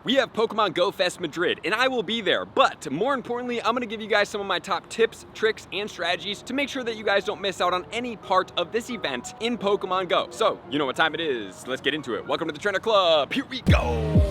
we have Pokemon GO Fest Madrid, and I will be there. But more importantly, I'm gonna give you guys some of my top tips, tricks, and strategies to make sure that you guys don't miss out on any part of this event in Pokemon GO. So, you know what time it is. Let's get into it. Welcome to the Trainer Club. Here we go.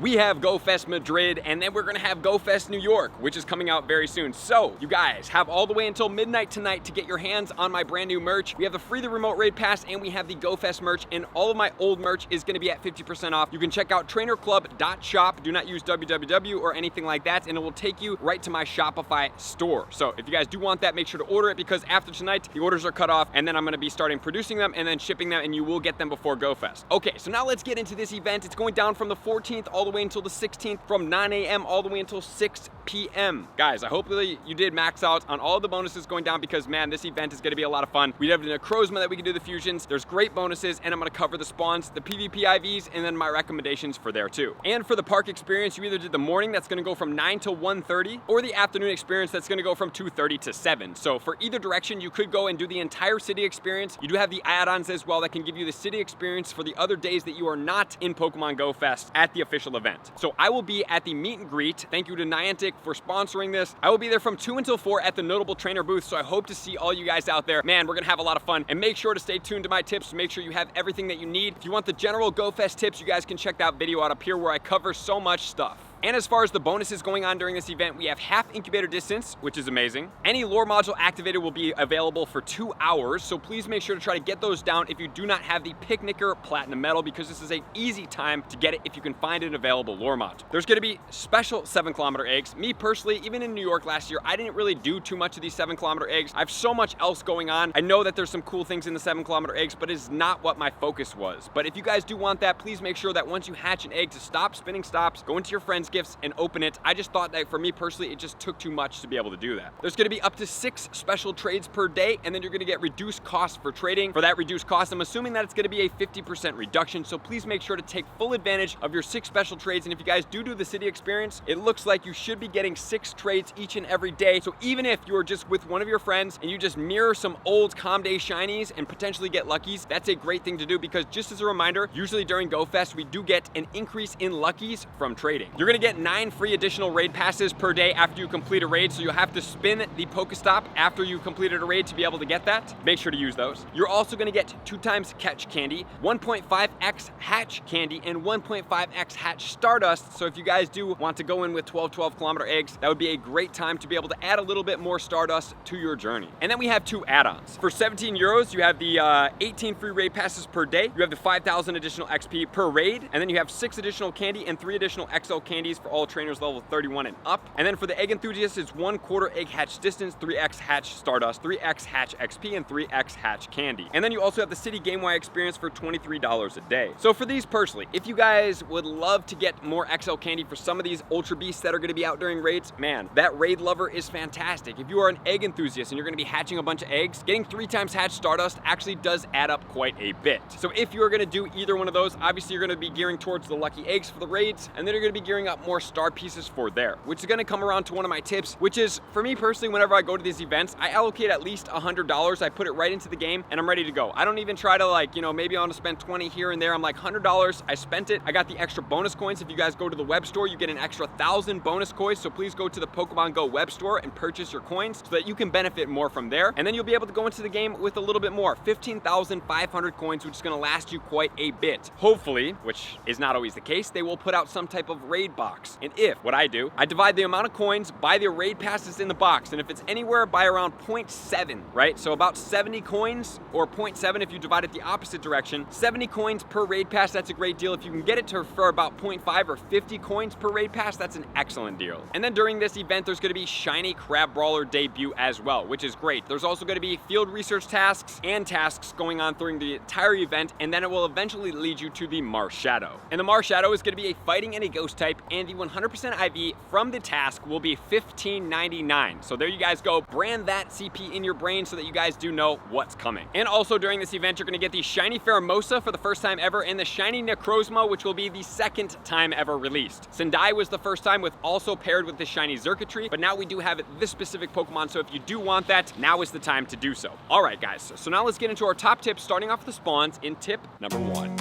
We have GO Fest Madrid, and then we're gonna have GO Fest New York, which is coming out very soon. So, you guys have all the way until midnight tonight to get your hands on my brand new merch. We have the free the remote raid pass, and we have the GO Fest merch, and all of my old merch is gonna be at 50% off. You can check out trainerclub.shop. Do not use www or anything like that, and it will take you right to my Shopify store. So, if you guys do want that, make sure to order it, because after tonight, the orders are cut off, and then I'm gonna be starting producing them and then shipping them, and you will get them before GO Fest. Okay, so now let's get into this event. It's going down from the 14th all the way until the 16th, from 9 a.m. all the way until 6 p.m. Guys, I hope that you did max out on all the bonuses going down, because man, this event is going to be a lot of fun. We have the Necrozma that we can do the fusions. There's great bonuses, and I'm going to cover the spawns, the PvP IVs, and then my recommendations for there too. And for the park experience, you either did the morning, that's going to go from 9 till 1:30, or the afternoon experience, that's going to go from 2:30 to 7. So for either direction, you could go and do the entire city experience. You do have the add-ons as well that can give you the city experience for the other days that you are not in Pokemon GO Fest at the official event. So I will be at the meet and greet. Thank you to Niantic for sponsoring this. I will be there from 2 until 4 at the Notable Trainer booth, so I hope to see all you guys out there. Man, we're gonna have a lot of fun, and make sure to stay tuned to my tips to make sure you have everything that you need. If you want the general GO Fest tips, you guys can check that video out up here where I cover so much stuff. And as far as the bonuses going on during this event, we have half incubator distance, which is amazing. Any lore module activated will be available for 2 hours, so please make sure to try to get those down if you do not have the Picnicker Platinum Medal, because this is an easy time to get it if you can find an available lore module. There's gonna be special 7-kilometer eggs. Me personally, even in New York last year, I didn't really do too much of these 7-kilometer eggs. I have so much else going on. I know that there's some cool things in the 7-kilometer eggs, but it's not what my focus was. But if you guys do want that, please make sure that once you hatch an egg, to stop spinning stops, go into your friend's gifts and open it. I just thought that for me personally, it just took too much to be able to do that. There's gonna be up to 6 special trades per day, and then you're gonna get reduced costs for trading. For that reduced cost, I'm assuming that it's gonna be a 50% reduction, so please make sure to take full advantage of your 6 special trades. And if you guys do the city experience, it looks like you should be getting 6 trades each and every day. So even if you're just with one of your friends and you just mirror some old Com Day shinies and potentially get luckies, that's a great thing to do, because just as a reminder, usually during GO Fest, we do get an increase in luckies from trading. You're gonna get 9 free additional raid passes per day after you complete a raid, so you'll have to spin the Pokestop after you completed a raid to be able to get that. Make sure to use those. You're also gonna get 2 times catch candy, 1.5x hatch candy, and 1.5x hatch stardust. So if you guys do want to go in with 12-kilometer eggs, that would be a great time to be able to add a little bit more stardust to your journey. And then we have 2 add-ons. For 17 euros, you have the 18 free raid passes per day. You have the 5,000 additional XP per raid, and then you have 6 additional candy and 3 additional XO candies for all trainers level 31 and up. And then for the egg enthusiasts, it's 1/4 egg hatch distance, 3x hatch stardust, 3x hatch XP, and 3x hatch candy. And then you also have the city gamewide experience for $23 a day. So for these personally, if you guys would love to get more XL candy for some of these ultra beasts that are going to be out during raids, man, that raid lover is fantastic. If you are an egg enthusiast and you're going to be hatching a bunch of eggs, getting 3 times hatch stardust actually does add up quite a bit. So if you're going to do either one of those, obviously you're going to be gearing towards the lucky eggs for the raids, and then you're going to be gearing up more star pieces for there, which is going to come around to one of my tips, which is, for me personally, whenever I go to these events, I allocate at least $100. I put it right into the game, and I'm ready to go. I don't even try to, like, you know, maybe I want to spend 20 here and there. I'm like, $100, I spent it. I got the extra bonus coins. If you guys go to the web store, you get an extra 1,000 bonus coins, so please go to the Pokemon GO web store and purchase your coins so that you can benefit more from there. And then you'll be able to go into the game with a little bit more, 15,500 coins, which is going to last you quite a bit. Hopefully, which is not always the case, they will put out some type of raid box. And if, what I do, I divide the amount of coins by the raid passes in the box, and if it's anywhere by around 0.7, right? So about 70 coins, or 0.7 if you divide it the opposite direction, 70 coins per raid pass, that's a great deal. If you can get it to for about 0.5 or 50 coins per raid pass, that's an excellent deal. And then during this event, there's gonna be shiny Crabrawler debut as well, which is great. There's also gonna be field research tasks and tasks going on during the entire event, and then it will eventually lead you to the Marshadow. And the Marshadow is gonna be a fighting and a ghost type, and and the 100% IV from the task will be $15.99. So there you guys go. Brand that CP in your brain so that you guys do know what's coming. And also during this event, you're going to get the shiny Pheromosa for the first time ever and the shiny Necrozma, which will be the second time ever released. Sendai was the first time with also paired with the shiny Xurkitree, but now we do have this specific Pokemon, so if you do want that, now is the time to do so. All right, guys, so now let's get into our top tips, starting off with the spawns in tip number 1.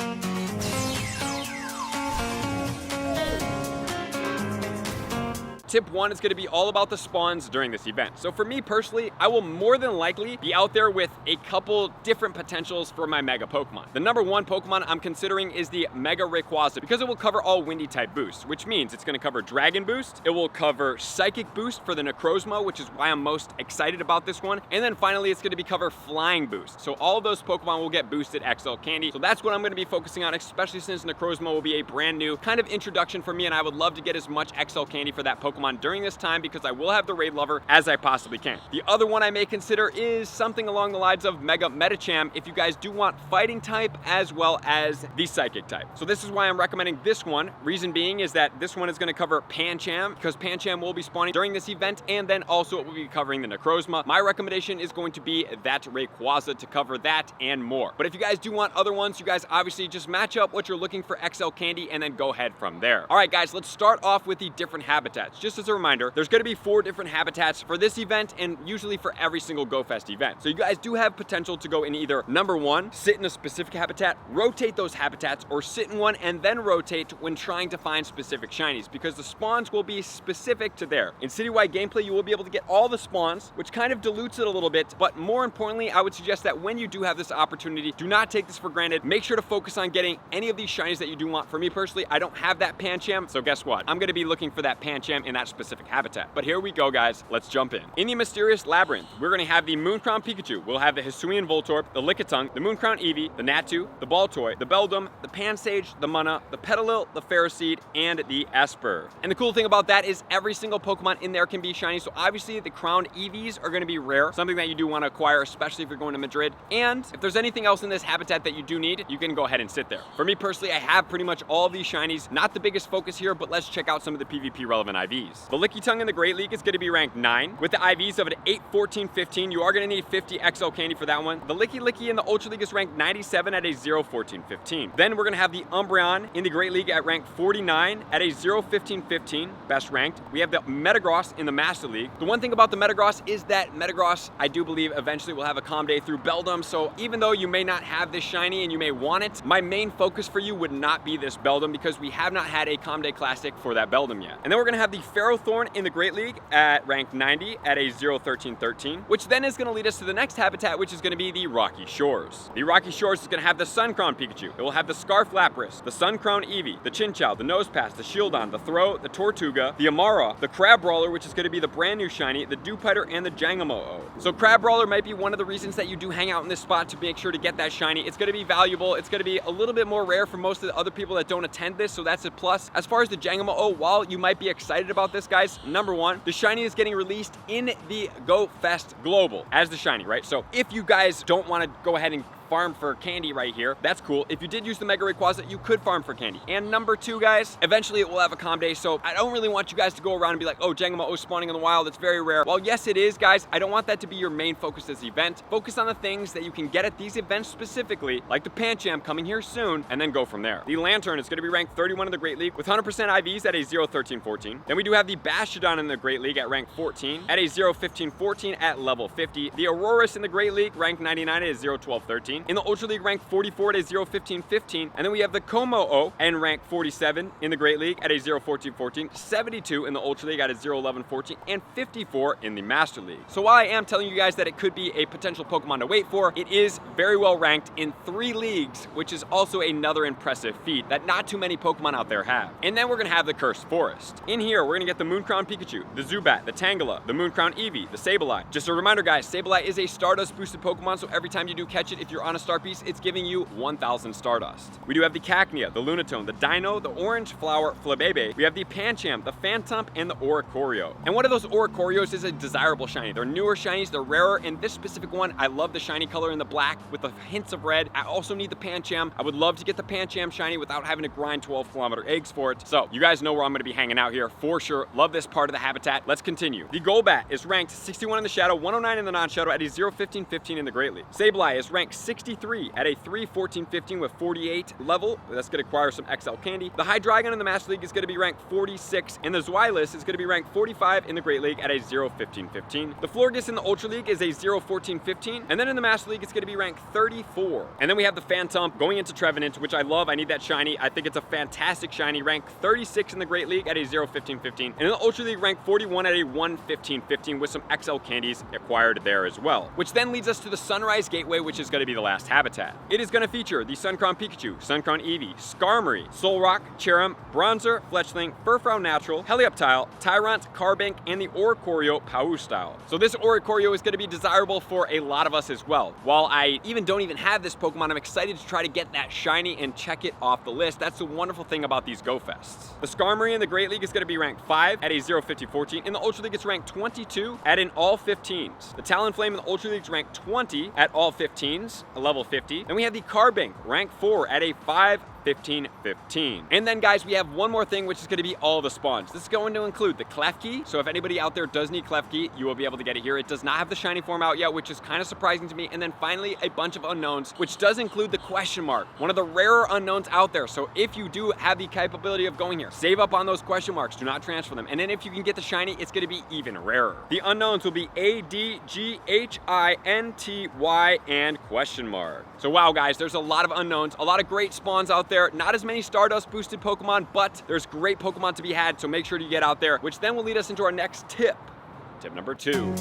Tip 1 is going to be all about the spawns during this event. So for me personally, I will more than likely be out there with a couple different potentials for my Mega Pokemon. The number 1 Pokemon I'm considering is the Mega Rayquaza because it will cover all Windy type boosts, which means it's going to cover Dragon Boost, it will cover Psychic Boost for the Necrozma, which is why I'm most excited about this one, and then finally it's going to be cover Flying Boost. So all of those Pokemon will get boosted XL Candy. So that's what I'm going to be focusing on, especially since Necrozma will be a brand new kind of introduction for me, and I would love to get as much XL Candy for that Pokemon during this time because I will have the Raid Lover as I possibly can. The other one I may consider is something along the lines of Mega Medicham if you guys do want fighting type as well as the psychic type. So this is why I'm recommending this one. Reason being is that this one is going to cover Pancham because Pancham will be spawning during this event, and then also it will be covering the Necrozma. My recommendation is going to be that Rayquaza to cover that and more. But if you guys do want other ones, you guys obviously just match up what you're looking for XL Candy and then go ahead from there. All right, guys, let's start off with the different habitats. Just as a reminder, there's going to be 4 different habitats for this event and usually for every single Go Fest event. So you guys do have potential to go in either number 1, sit in a specific habitat, rotate those habitats, or sit in one and then rotate when trying to find specific shinies because the spawns will be specific to there. In citywide gameplay, you will be able to get all the spawns, which kind of dilutes it a little bit, but more importantly, I would suggest that when you do have this opportunity, do not take this for granted. Make sure to focus on getting any of these shinies that you do want. For me personally, I don't have that Pancham, so guess what? I'm going to be looking for that Pancham in that specific habitat. But here we go, guys. Let's jump in. In the Mysterious Labyrinth, we're going to have the Mooncrown Pikachu. We'll have the Hisuian Voltorb, the Lickitung, the Mooncrown Eevee, the Natu, the Baltoy, the Beldum, the Pansage, the Munna, the Petalil, the Ferroseed, and the Esper. And the cool thing about that is every single Pokemon in there can be shiny. So obviously the Crowned Eevees are going to be rare, something that you do want to acquire, especially if you're going to Madrid. And if there's anything else in this habitat that you do need, you can go ahead and sit there. For me personally, I have pretty much all of these shinies. Not the biggest focus here, but let's check out some of the PvP relevant IVs. The Lickitung in the Great League is going to be ranked 9 with the IVs of an 8, 14, 15. You are going to need 50 XL Candy for that one. The Licky in the Ultra League is ranked 97 at a 0, 14, 15. Then we're going to have the Umbreon in the Great League at rank 49 at a 0, 15, 15, best ranked. We have the Metagross in the Master League. The one thing about the Metagross is that Metagross, I do believe, eventually will have a calm day through Beldum. So even though you may not have this shiny and you may want it, my main focus for you would not be this Beldum because we have not had a calm day classic for that Beldum yet. And then we're going to have the Ferrothorn in the Great League at rank 90 at a 0, 13, 13, which then is going to lead us to the next habitat, which is going to be the Rocky Shores. The Rocky Shores is going to have the Suncrown Pikachu. It will have the Scarf Lapras, the Suncrown Eevee, the Chinchou, the Nosepass, the Shieldon, the Throat, the Tortuga, the Amara, the Crabrawler, which is going to be the brand new shiny, the Dewpider, and the Jangamo-O. So Crabrawler might be one of the reasons that you do hang out in this spot to make sure to get that shiny. It's going to be valuable. It's going to be a little bit more rare for most of the other people that don't attend this, so that's a plus. As far as the Jangamo-O, while you might be excited about this, guys, number 1, the shiny is getting released in the Go Fest Global as the shiny, right? So if you guys don't want to go ahead and farm for candy right here, that's cool. If you did use the Mega Rayquaza, you could farm for candy. And number 2, guys, eventually it will have a calm day, so I don't really want you guys to go around and be like, oh, Jangamo-O spawning in the wild, it's very rare. Well, yes, it is, guys. I don't want that to be your main focus this event. Focus on the things that you can get at these events specifically, like the Pancham coming here soon, and then go from there. The Lantern is going to be ranked 31 in the Great League with 100% IVs at a 0, 13, 14. Then we do have the Bastiodon in the Great League at rank 14 at a 0, 15, 14 at level 50. The Aurorus in the Great League ranked 99 at a 0, 12, 13. In the Ultra League, ranked 44 at a 0, 15, 15. And then we have the Como-O and ranked 47 in the Great League at a 0, 14, 14, 72 in the Ultra League at a 0, 11, 14, and 54 in the Master League. So while I am telling you guys that it could be a potential Pokemon to wait for, it is very well ranked in 3 leagues, which is also another impressive feat that not too many Pokemon out there have. And then we're going to have the Cursed Forest. In here, we're going to get the Mooncrown Pikachu, the Zubat, the Tangela, the Mooncrown Eevee, the Sableye. Just a reminder, guys, Sableye is a Stardust boosted Pokemon, so every time you do catch it, if you're on a star piece, it's giving you 1,000 Stardust. We do have the Cacnea, the Lunatone, the Dino, the Orange Flower Flabebe. We have the Pancham, the Phantump, and the Oricorio. And one of those Oricorios is a desirable shiny. They're newer shinies, they're rarer, and this specific one, I love the shiny color in the black with the hints of red. I also need the Pancham. I would love to get the Pancham shiny without having to grind 12-kilometer eggs for it. So you guys know where I'm going to be hanging out here for sure. Love this part of the habitat. Let's continue. The Golbat is ranked 61 in the Shadow, 109 in the non-Shadow at a 0-15-15 in the Great League. Sableye is ranked 63 at a 3-14-15 with 48 level. That's going to require some XL candy. The Hydreigon in the Master League is going to be ranked 46, and the Zweilous is going to be ranked 45 in the Great League at a 0-15-15. The Florges in the Ultra League is a 0-14-15, and then in the Master League it's going to be ranked 34. And then we have the Phantump going into Trevenant, which I love. I need that shiny. I think it's a fantastic shiny, ranked 36 in the Great League at a 0-15-15, and in the Ultra League ranked 41 at a 1-15-15 with some XL candies acquired there as well. Which then leads us to the Sunrise Gateway, which is going to be the last habitat. It is going to feature the Suncrown Pikachu, Suncrown Eevee, Skarmory, Solrock, Cherim, Bronzer, Fletchling, Furfrou Natural, Helioptile, Tyrant, Carbink, and the Oricorio Pau style. So this Oricorio is going to be desirable for a lot of us as well. While I don't even have this Pokemon, I'm excited to try to get that shiny and check it off the list. That's the wonderful thing about these Go Fests. The Skarmory in the Great League is going to be ranked 5 at a 0-50-14. In the Ultra League, it's ranked 22 at an all 15s. The Talonflame in the Ultra League is ranked 20 at all 15s, a level 50. Then we have the Carbink, ranked 4 at a 5-15-15. And then guys, we have one more thing, which is going to be all the spawns. This is going to include the Klefki. So if anybody out there does need Klefki, you will be able to get it here. It does not have the shiny form out yet, which is kind of surprising to me. And then finally, a bunch of unknowns, which does include the question mark, one of the rarer unknowns out there. So if you do have the capability of going here, save up on those question marks. Do not transfer them. And then if you can get the shiny, it's going to be even rarer. The unknowns will be A, D, G, H, I, N, T, Y, and question mark. So wow, guys, there's a lot of unknowns, a lot of great spawns out there. Not as many Stardust boosted Pokemon, but there's great Pokemon to be had. So make sure to get out there, which then will lead us into our next tip. Tip number 2.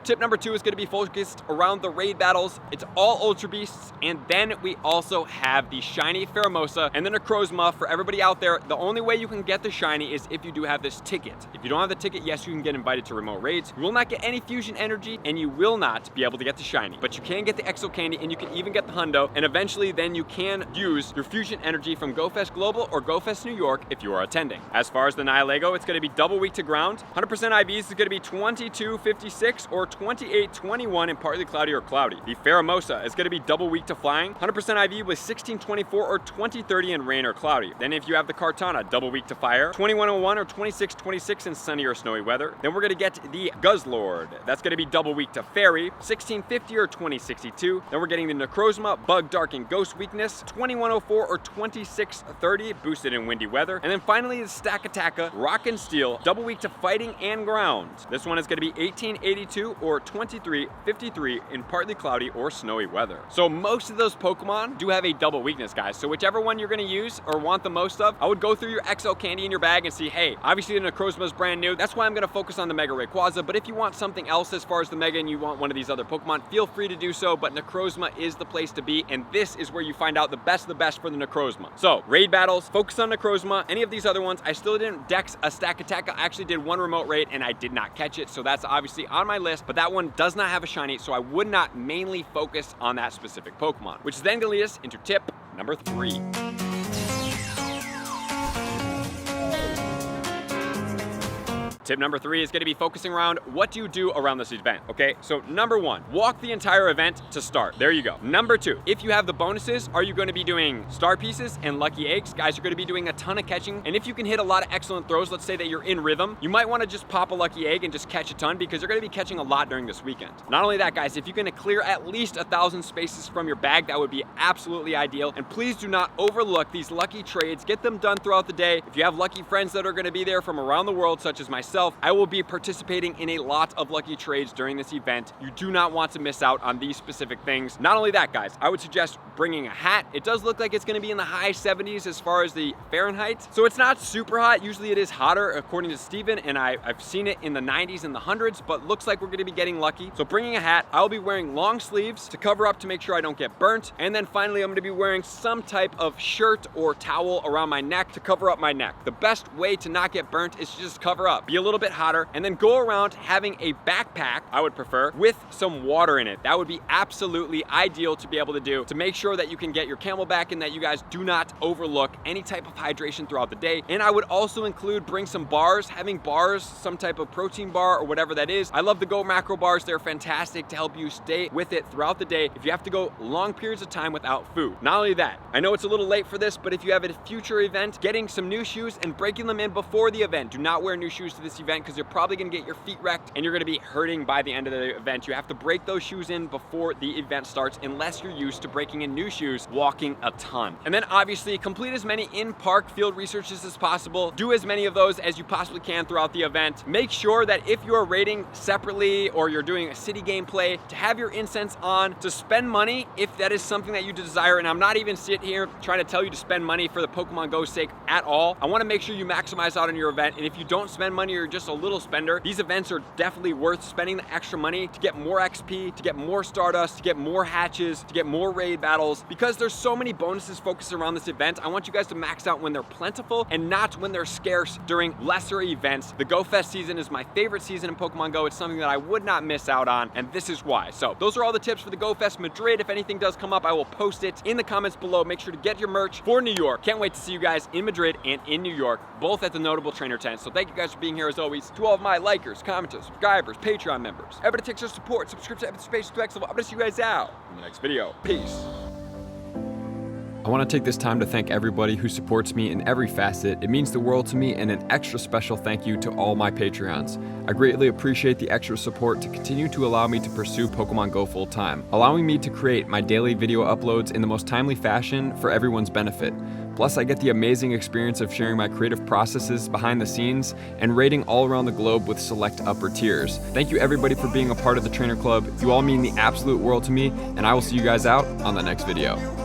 Tip number 2 is going to be focused around the raid battles. It's all Ultra Beasts, and then we also have the shiny Pheromosa and the Necrozma. For everybody out there, the only way you can get the shiny is if you do have this ticket. If you don't have the ticket, yes, you can get invited to remote raids. You will not get any fusion energy, and you will not be able to get the shiny. But you can get the Exo Candy, and you can even get the Hundo, and eventually then you can use your fusion energy from Go Fest Global or Go Fest New York if you are attending. As far as the Nihilego, it's going to be double weak to ground. 100% IVs is going to be 22-56 or 28-21 in partly cloudy or cloudy. The Pheromosa is going to be double weak to flying. 100% IV with 16-24 or 20-30 in rain or cloudy. Then if you have the Kartana, double weak to fire. 21-01 or 26-26 in sunny or snowy weather. Then we're going to get the Guzzlord. That's going to be double weak to fairy. 16-50 or 20-62. Then we're getting the Necrozma, Bug, Dark, and Ghost weakness. 21-04 or 26-30 boosted in windy weather. And then finally the Stakataka, Rock and Steel, double weak to fighting and ground. This one is going to be 18-82 or 23-53 in partly cloudy or snowy weather. So most of those Pokemon do have a double weakness, guys. So whichever one you're going to use or want the most of, I would go through your XL candy in your bag and see, hey, obviously the Necrozma is brand new. That's why I'm going to focus on the Mega Rayquaza. But if you want something else as far as the Mega and you want one of these other Pokemon, feel free to do so. But Necrozma is the place to be, and this is where you find out the best of the best for the Necrozma. So raid battles, focus on Necrozma. Any of these other ones, I still didn't dex a Stakataka. I actually did one remote raid and I did not catch it. So that's obviously on my list, but that one does not have a shiny, so I would not mainly focus on that specific Pokemon, which is then going to lead us into tip number 3. Tip number 3 is going to be focusing around what do you do around this event, okay? So number 1, walk the entire event to start. There you go. Number 2, if you have the bonuses, are you going to be doing star pieces and lucky eggs? Guys, you're going to be doing a ton of catching, and if you can hit a lot of excellent throws, let's say that you're in rhythm, you might want to just pop a lucky egg and just catch a ton because you're going to be catching a lot during this weekend. Not only that, guys, if you can clear at least 1,000 spaces from your bag, that would be absolutely ideal. And please do not overlook these lucky trades. Get them done throughout the day. If you have lucky friends that are going to be there from around the world, such as myself, I will be participating in a lot of lucky trades during this event. You do not want to miss out on these specific things. Not only that, guys, I would suggest bringing a hat. It does look like it's going to be in the high 70s as far as the Fahrenheit. So it's not super hot. Usually it is hotter according to Steven, and I've seen it in the 90s and the hundreds, but looks like we're going to be getting lucky. So bringing a hat, I'll be wearing long sleeves to cover up to make sure I don't get burnt. And then finally, I'm going to be wearing some type of shirt or towel around my neck to cover up my neck. The best way to not get burnt is to just cover up. Be a little bit hotter, and then go around having a backpack, I would prefer, with some water in it. That would be absolutely ideal to be able to do to make sure that you can get your Camelback and that you guys do not overlook any type of hydration throughout the day. And I would also include bring some bars, having bars, some type of protein bar or whatever that is. I love the Go macro bars. They're fantastic to help you stay with it throughout the day if you have to go long periods of time without food. Not only that, I know it's a little late for this, but if you have a future event, getting some new shoes and breaking them in before the event. Do not wear new shoes to this event because you're probably gonna get your feet wrecked and you're gonna be hurting by the end of the event. You have to break those shoes in before the event starts unless you're used to breaking in new shoes walking a ton. And then obviously complete as many in-park field researches as possible. Do as many of those as you possibly can throughout the event. Make sure that if you're raiding separately or you're doing a city gameplay, to have your incense on, to spend money if that is something that you desire. And I'm not even sitting here trying to tell you to spend money for the Pokemon Go sake at all. I want to make sure you maximize out on your event. And if you don't spend money or you're just a little spender, these events are definitely worth spending the extra money to get more XP, to get more Stardust, to get more hatches, to get more raid battles. Because there's so many bonuses focused around this event, I want you guys to max out when they're plentiful and not when they're scarce during lesser events. The Go Fest season is my favorite season in Pokemon Go. It's something that I would not miss out on, and this is why. So those are all the tips for the Go Fest Madrid. If anything does come up, I will post it in the comments below. Make sure to get your merch for New York. Can't wait to see you guys in Madrid and in New York, both at the Notable Trainer tent. So thank you guys for being here as always. To all of my likers, commenters, subscribers, Patreon members, everybody takes your support, subscribe to Epic Space to X level. I'm gonna see you guys out in the next video. Peace. I want to take this time to thank everybody who supports me in every facet. It means the world to me, and an extra special thank you to all my Patreons. I greatly appreciate the extra support to continue to allow me to pursue Pokemon Go full time, allowing me to create my daily video uploads in the most timely fashion for everyone's benefit. Plus, I get the amazing experience of sharing my creative processes behind the scenes and raiding all around the globe with select upper tiers. Thank you everybody for being a part of the Trainer Club. You all mean the absolute world to me, and I will see you guys out on the next video.